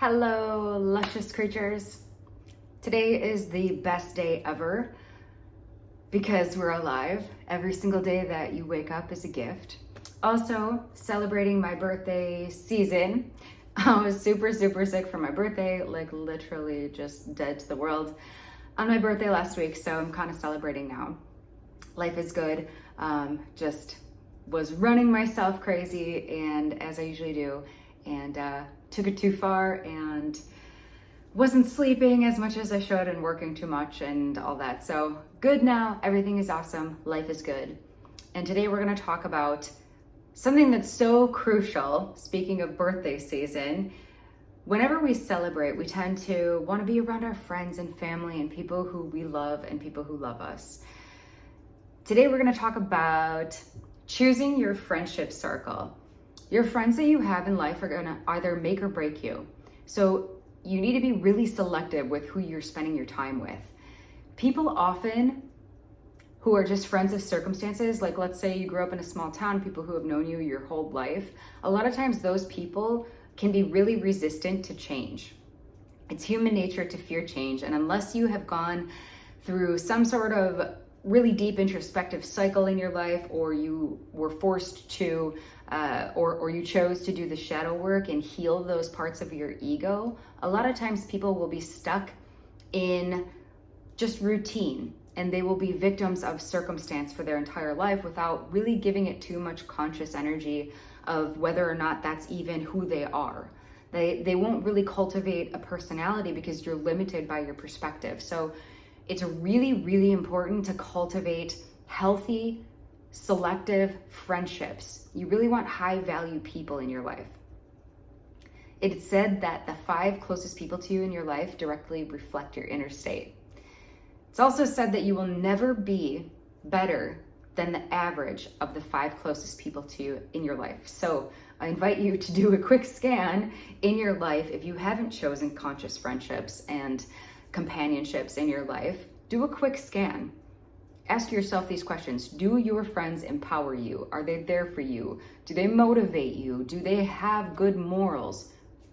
Hello, luscious creatures. Today is the best day ever because we're alive. Every single day that you wake up is a gift. Also, celebrating my birthday season. I was super sick for my birthday, like literally just dead to the world on my birthday last week. So I'm kind of celebrating now. Life is good. Just was running myself crazy, and as I usually do, and took it too far and wasn't sleeping as much as I should and working too much and all that. So good now, everything is awesome, life is good. And today we're gonna talk about something that's so crucial, speaking of birthday season. Whenever we celebrate, we tend to wanna be around our friends and family and people who we love and people who love us. Today we're gonna talk about choosing your friendship circle. Your friends that you have in life are gonna either make or break you. So you need to be really selective with who you're spending your time with. People often who are just friends of circumstances, like let's say you grew up in a small town, people who have known you your whole life, a lot of times those people can be really resistant to change. It's human nature to fear change, and unless you have gone through some sort of really deep introspective cycle in your life, or you were forced to or you chose to do the shadow work and heal those parts of your ego, a lot of times people will be stuck in just routine, and they will be victims of circumstance for their entire life without really giving it too much conscious energy of whether or not that's even who they are. They won't really cultivate a personality because you're limited by your perspective. So it's really important to cultivate healthy, selective friendships. You really want high value people in your life. It's said that the 5 closest people to you in your life directly reflect your inner state. It's also said that you will never be better than the average of the 5 closest people to you in your life. So I invite you to do a quick scan in your life if you haven't chosen conscious friendships and companionships in your life. Do a quick scan. Ask yourself these questions. Do your friends empower you? Are they there for you? Do they motivate you? Do they have good morals?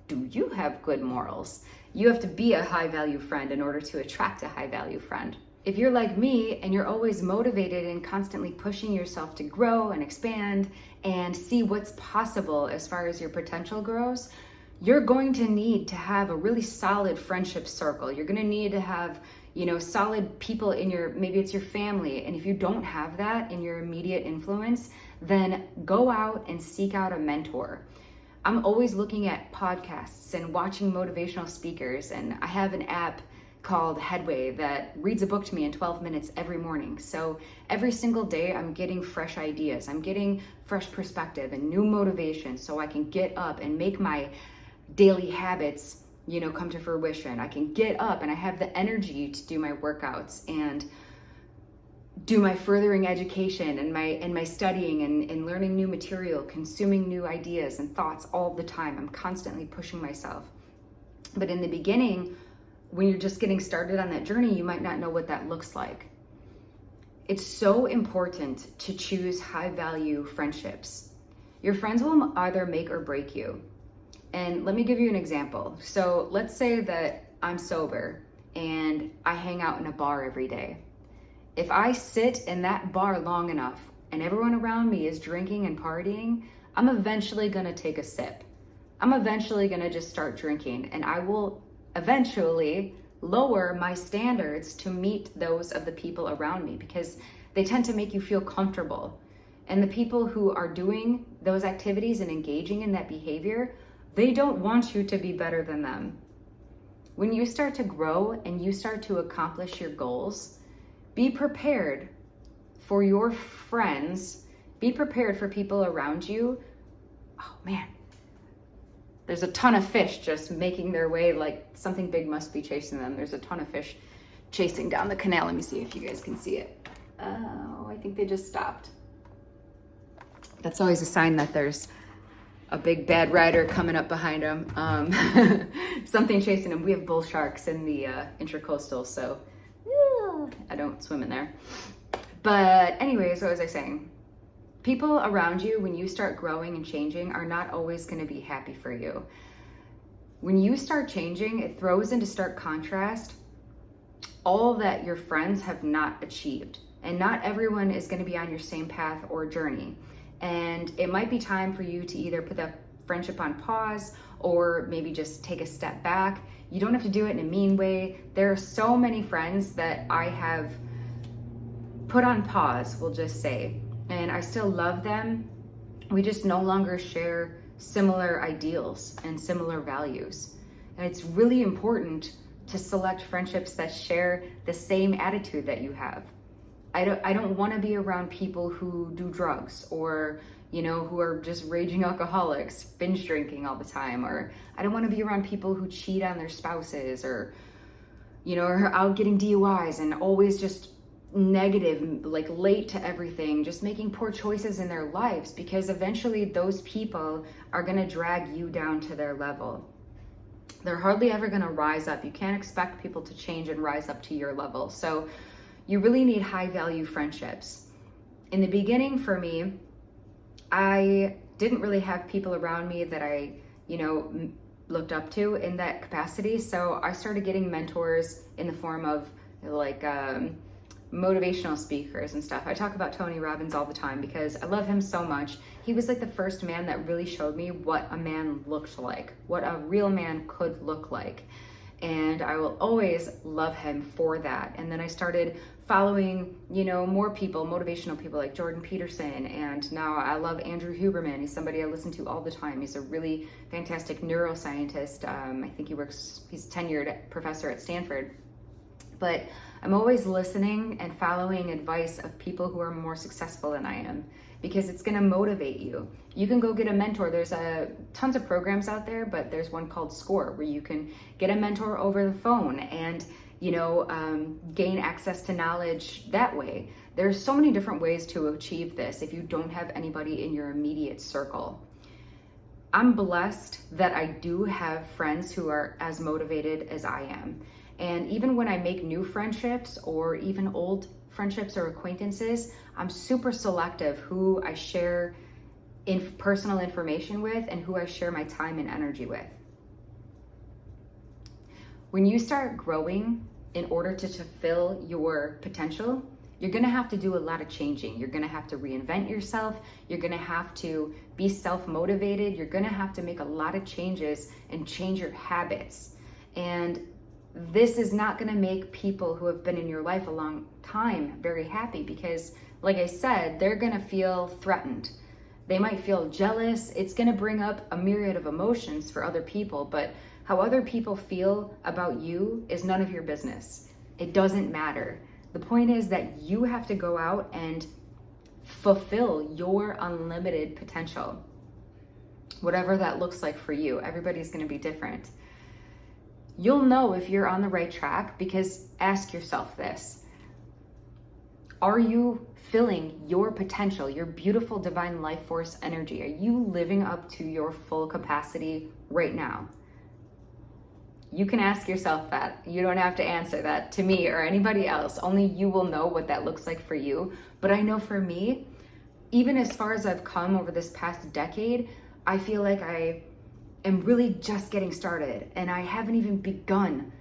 Do you have good morals? You have to be a high value friend in order to attract a high value friend. If you're like me and you're always motivated and constantly pushing yourself to grow and expand and see what's possible as far as your potential grows, you're going to need to have a really solid friendship circle. You're going to need to have, solid people in maybe it's your family. And if you don't have that in your immediate influence, then go out and seek out a mentor. I'm always looking at podcasts and watching motivational speakers. And I have an app called Headway that reads a book to me in 12 minutes every morning. So every single day I'm getting fresh ideas. I'm getting fresh perspective and new motivation so I can get up and make my daily habits, come to fruition. I can get up and I have the energy to do my workouts and do my furthering education and my studying and learning new material, consuming new ideas and thoughts all the time. I'm constantly pushing myself. But in the beginning, when you're just getting started on that journey, you might not know what that looks like. It's so important to choose high value friendships. Your friends will either make or break you. And let me give you an example. So let's say that I'm sober and I hang out in a bar every day. If I sit in that bar long enough and everyone around me is drinking and partying, I'm eventually gonna take a sip. I'm eventually gonna just start drinking, and I will eventually lower my standards to meet those of the people around me because they tend to make you feel comfortable. And the people who are doing those activities and engaging in that behavior, they don't want you to be better than them. When you start to grow and you start to accomplish your goals, be prepared for your friends, be prepared for people around you. Oh man, there's a ton of fish just making their way, like something big must be chasing them. There's a ton of fish chasing down the canal. Let me see if you guys can see it. Oh, I think they just stopped. That's always a sign that there's a big bad rider coming up behind them. Something chasing them. We have bull sharks in the Intracoastal, so I don't swim in there. But anyways, what was I saying? People around you, when you start growing and changing, are not always going to be happy for you. When you start changing, it throws into stark contrast all that your friends have not achieved. And not everyone is going to be on your same path or journey. And it might be time for you to either put that friendship on pause or maybe just take a step back. You don't have to do it in a mean way. There are so many friends that I have put on pause, we'll just say, and I still love them. We just no longer share similar ideals and similar values. And it's really important to select friendships that share the same attitude that you have. I don't want to be around people who do drugs or, who are just raging alcoholics, binge drinking all the time. Or I don't want to be around people who cheat on their spouses or, are out getting DUIs and always just negative, like late to everything, just making poor choices in their lives, because eventually those people are going to drag you down to their level. They're hardly ever going to rise up. You can't expect people to change and rise up to your level. So you really need high value friendships. In the beginning for me, I didn't really have people around me that I, looked up to in that capacity. So I started getting mentors in the form of motivational speakers and stuff. I talk about Tony Robbins all the time because I love him so much. He was like the first man that really showed me what a man looked like, what a real man could look like. And I will always love him for that. And then I started following, more people, motivational people like Jordan Peterson. And now I love Andrew Huberman. He's somebody I listen to all the time. He's a really fantastic neuroscientist. I think he's a tenured professor at Stanford. But I'm always listening and following advice of people who are more successful than I am, because it's going to motivate you. You can go get a mentor. There's tons of programs out there, but there's one called SCORE where you can get a mentor over the phone and, gain access to knowledge that way. There's so many different ways to achieve this if you don't have anybody in your immediate circle. I'm blessed that I do have friends who are as motivated as I am. And even when I make new friendships or even old friendships or acquaintances, I'm super selective who I share personal information with and who I share my time and energy with. When you start growing in order to fulfill your potential, you're gonna have to do a lot of changing. You're gonna have to reinvent yourself. You're gonna have to be self-motivated. You're gonna have to make a lot of changes and change your habits. And this is not going to make people who have been in your life a long time very happy, because, like I said, they're going to feel threatened. They might feel jealous. It's going to bring up a myriad of emotions for other people, but how other people feel about you is none of your business. It doesn't matter. The point is that you have to go out and fulfill your unlimited potential, whatever that looks like for you. Everybody's going to be different. You'll know if you're on the right track because ask yourself this: are you filling your potential, your beautiful divine life force energy? Are you living up to your full capacity right now? You can ask yourself that. You don't have to answer that to me or anybody else. Only you will know what that looks like for you. But I know for me, even as far as I've come over this past decade, I feel like I am really just getting started, and I haven't even begun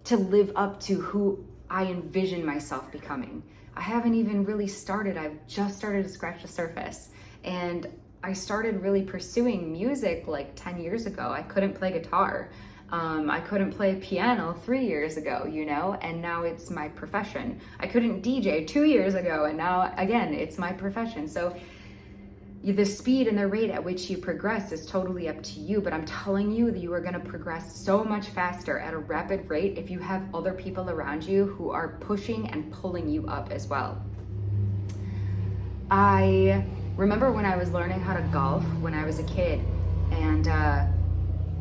to live up to who I envision myself becoming. I haven't even really started. I've just started to scratch the surface. And I started really pursuing music like 10 years ago. I couldn't play guitar. I couldn't play piano 3 years ago, and now it's my profession. I couldn't DJ 2 years ago, and now, again, it's my profession. So the speed and the rate at which you progress is totally up to you, but I'm telling you that you are going to progress so much faster at a rapid rate if you have other people around you who are pushing and pulling you up as well. I remember when I was learning how to golf when I was a kid, and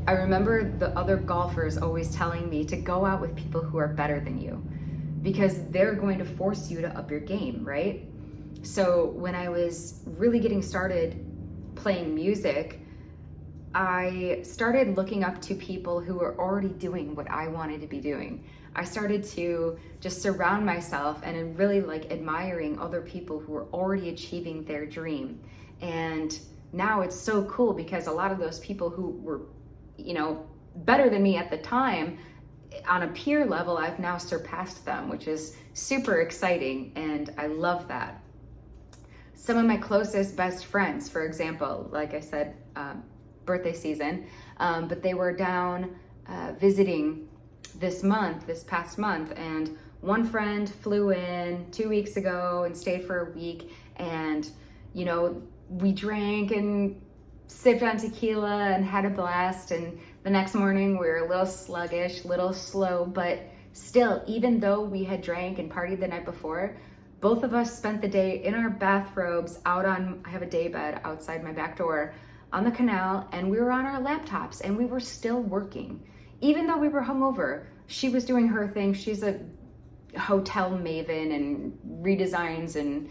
I remember the other golfers always telling me to go out with people who are better than you, because they're going to force you to up your game, right? So when I was really getting started playing music, I started looking up to people who were already doing what I wanted to be doing. I started to just surround myself and really admiring other people who were already achieving their dream. And now it's so cool because a lot of those people who were better than me at the time, on a peer level, I've now surpassed them, which is super exciting, and I love that. Some of my closest best friends, for example, like I said, birthday season, but they were down visiting this past month, and one friend flew in 2 weeks ago and stayed for a week, and we drank and sipped on tequila and had a blast, and the next morning we were a little sluggish, little slow, but still, even though we had drank and partied the night before, both of us spent the day in our bathrobes I have a day bed outside my back door on the canal, and we were on our laptops and we were still working. Even though we were hungover, she was doing her thing. She's a hotel maven and redesigns and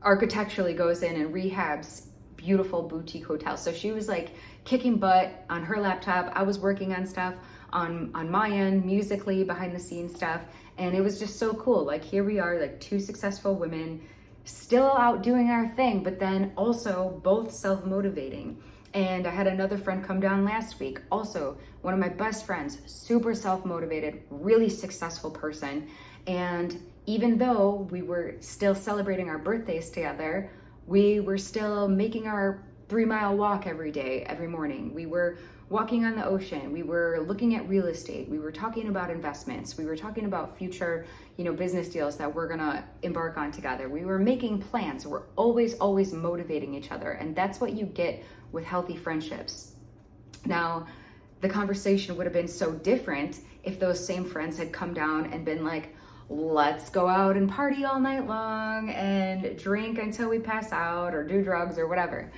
architecturally goes in and rehabs beautiful boutique hotels. So she was like kicking butt on her laptop. I was working on stuff on my end, musically, behind the scenes stuff. And it was just so cool. Like, here we are, like two successful women still out doing our thing, but then also both self-motivating. And I had another friend come down last week, also one of my best friends, super self-motivated, really successful person. And even though we were still celebrating our birthdays together, we were still making our 3-mile walk every day, every morning. We were walking on the ocean. We were looking at real estate. We were talking about investments. We were talking about future, business deals that we're gonna embark on together. We were making plans. We're always motivating each other. And that's what you get with healthy friendships. Now, the conversation would have been so different if those same friends had come down and been like, let's go out and party all night long and drink until we pass out or do drugs or whatever.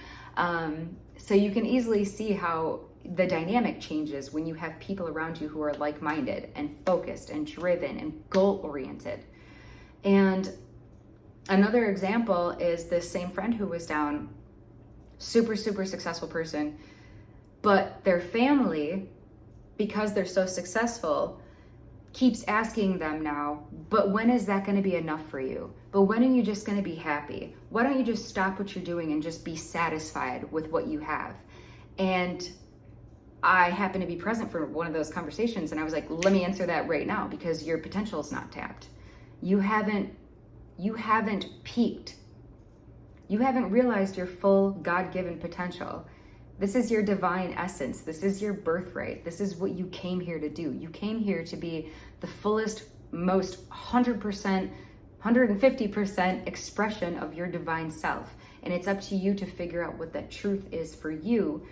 So you can easily see how the dynamic changes when you have people around you who are like-minded and focused and driven and goal-oriented. And another example is this same friend who was down, super successful person, but their family, because they're so successful, keeps asking them now, but when is that going to be enough for you? But when are you just going to be happy? Why don't you just stop what you're doing and just be satisfied with what you have? And I happened to be present for one of those conversations, and I was like, let me answer that right now, because your potential is not tapped. You haven't peaked. You haven't realized your full God-given potential. This is your divine essence. This is your birthright. This is what you came here to do. You came here to be the fullest, most 100%, 150% expression of your divine self. And it's up to you to figure out what that truth is for you.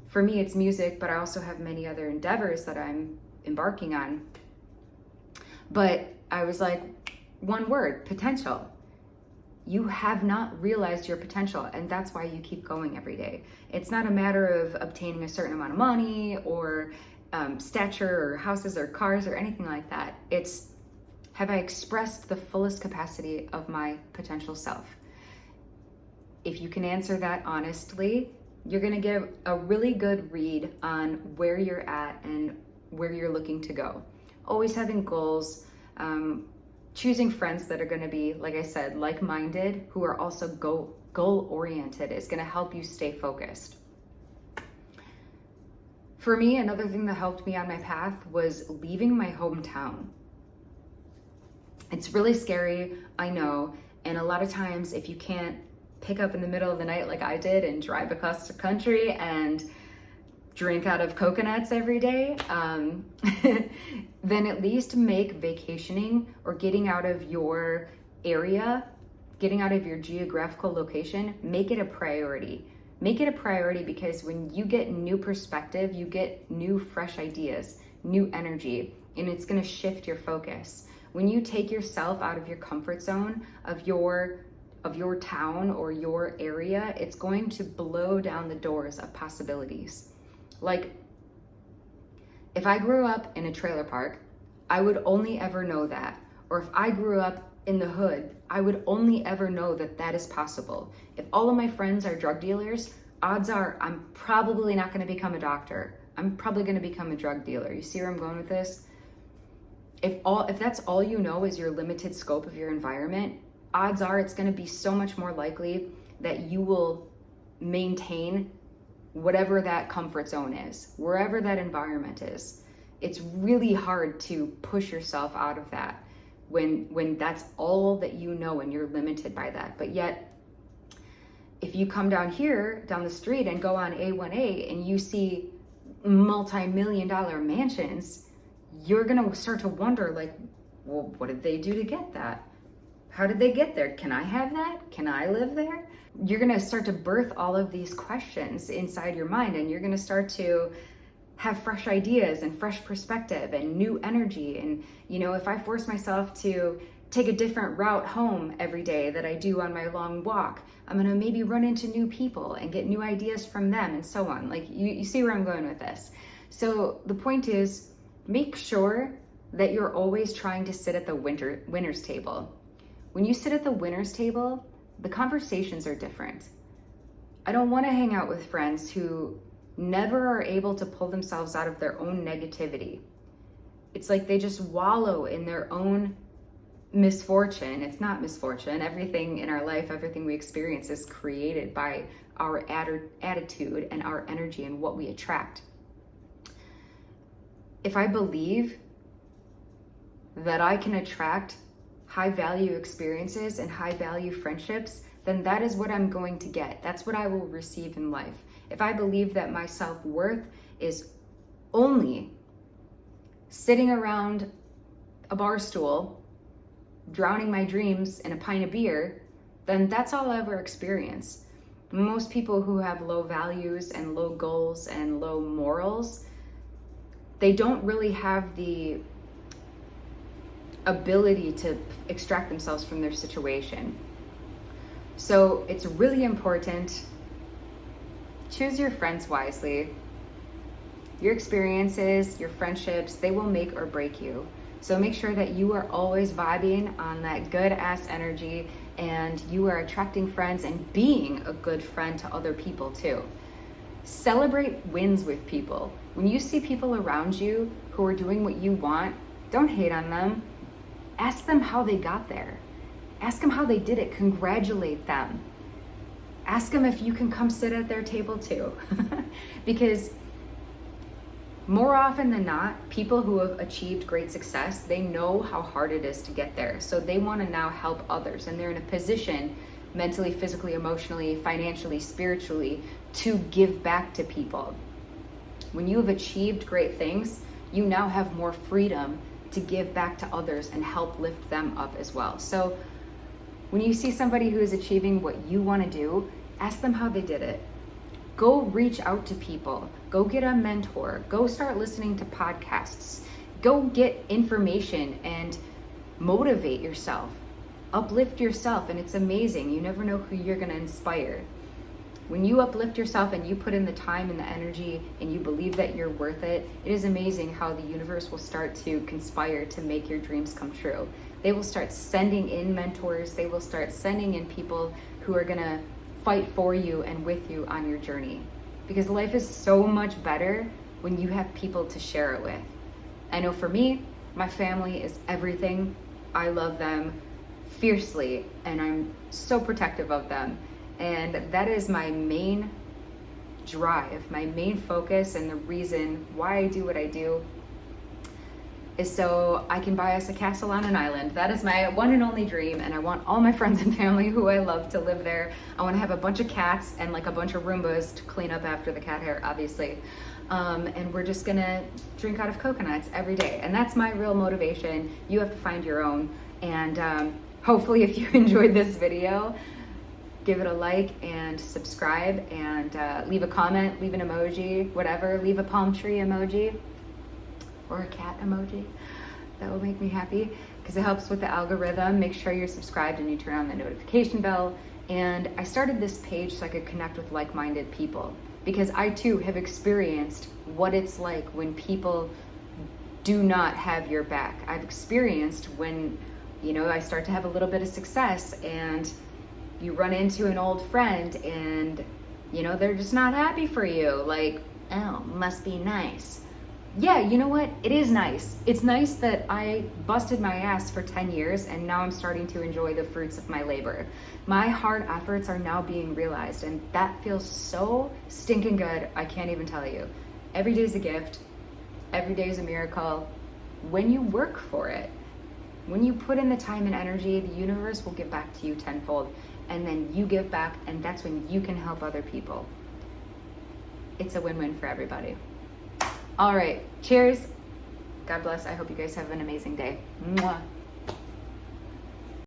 For me, it's music, but I also have many other endeavors that I'm embarking on. But I was like, one word, potential. You have not realized your potential, and that's why you keep going every day. It's not a matter of obtaining a certain amount of money or stature or houses or cars or anything like that. It's, have I expressed the fullest capacity of my potential self? If you can answer that honestly, you're gonna get a really good read on where you're at and where you're looking to go. Always having goals, choosing friends that are gonna be, like I said, like-minded, who are also goal-oriented is gonna help you stay focused. For me, another thing that helped me on my path was leaving my hometown. It's really scary, I know, and a lot of times if you can't pick up in the middle of the night like I did and drive across the country and drink out of coconuts every day, then at least make vacationing or getting out of your area, getting out of your geographical location, make it a priority. Make it a priority, because when you get new perspective, you get new fresh ideas, new energy, and it's gonna shift your focus. When you take yourself out of your comfort zone of your town or your area, it's going to blow down the doors of possibilities. Like, if I grew up in a trailer park, I would only ever know that. Or if I grew up in the hood, I would only ever know that that is possible. If all of my friends are drug dealers, odds are I'm probably not gonna become a doctor. I'm probably gonna become a drug dealer. You see where I'm going with this? If that's all you know is your limited scope of your environment, odds are it's gonna be so much more likely that you will maintain whatever that comfort zone is, wherever that environment is. It's really hard to push yourself out of that when that's all that you know and you're limited by that. But yet, if you come down here, down the street, and go on A1A and you see multi-million-dollar mansions, you're gonna start to wonder, like, well, what did they do to get that? How did they get there? Can I have that? Can I live there? You're gonna start to birth all of these questions inside your mind, and you're gonna start to have fresh ideas and fresh perspective and new energy. And, you know, if I force myself to take a different route home every day that I do on my long walk, I'm gonna maybe run into new people and get new ideas from them, and so on. Like, you see where I'm going with this. So the point is, make sure that you're always trying to sit at the winner's table. When you sit at the winner's table, the conversations are different. I don't want to hang out with friends who never are able to pull themselves out of their own negativity. It's like they just wallow in their own misfortune. It's not misfortune. Everything in our life, everything we experience is created by our attitude and our energy and what we attract. If I believe that I can attract high value experiences and high value friendships, then that is what I'm going to get. That's what I will receive in life. If I believe that my self-worth is only sitting around a bar stool, drowning my dreams in a pint of beer, then that's all I'll ever experience. Most people who have low values and low goals and low morals, they don't really have the ability to extract themselves from their situation. So it's really important. Choose your friends wisely. Your experiences, your friendships, they will make or break you. So make sure that you are always vibing on that good ass energy, and you are attracting friends and being a good friend to other people too. Celebrate wins with people. When you see people around you who are doing what you want, don't hate on them. Ask them how they got there. Ask them how they did it. Congratulate them. Ask them if you can come sit at their table too. Because more often than not, people who have achieved great success, they know how hard it is to get there. So they want to now help others, and they're in a position mentally, physically, emotionally, financially, spiritually to give back to people. When you have achieved great things, you now have more freedom to give back to others and help lift them up as well. So when you see somebody who is achieving what you want to do, ask them how they did it. Go reach out to people. Go get a mentor. Go start listening to podcasts. Go get information and motivate yourself. Uplift yourself, and it's amazing. You never know who you're going to inspire. When you uplift yourself and you put in the time and the energy and you believe that you're worth it, it is amazing how the universe will start to conspire to make your dreams come true. They will start sending in mentors. They will start sending in people who are going to fight for you and with you on your journey. Because life is so much better when you have people to share it with. I know for me, my family is everything. I love them fiercely, and I'm so protective of them. And that is my main drive, my main focus, and the reason why I do what I do is so I can buy us a castle on an island. That is my one and only dream, and I want all my friends and family who I love to live there. I want to have a bunch of cats and like a bunch of Roombas to clean up after the cat hair, obviously. And we're just gonna drink out of coconuts every day. And that's my real motivation. You have to find your own. And hopefully if you enjoyed this video, give it a like and subscribe, and leave a comment, leave an emoji, whatever. Leave a palm tree emoji or a cat emoji. That will make me happy because it helps with the algorithm. Make sure you're subscribed and you turn on the notification bell. And I started this page so I could connect with like-minded people, because I too have experienced what it's like when people do not have your back. I've experienced when, you know, I start to have a little bit of success and you run into an old friend and, you know, they're just not happy for you. Like, oh, must be nice. yeah, you know what? It is nice. It's nice that I busted my ass for 10 years and now I'm starting to enjoy the fruits of my labor. My hard efforts are now being realized, and that feels so stinking good. I can't even tell you. Every day is a gift. Every day is a miracle. When you work for it, when you put in the time and energy, the universe will give back to you tenfold. And then you give back, and that's when you can help other people. It's a win-win for everybody. All right, cheers. God bless. I hope you guys have an amazing day. Mwah.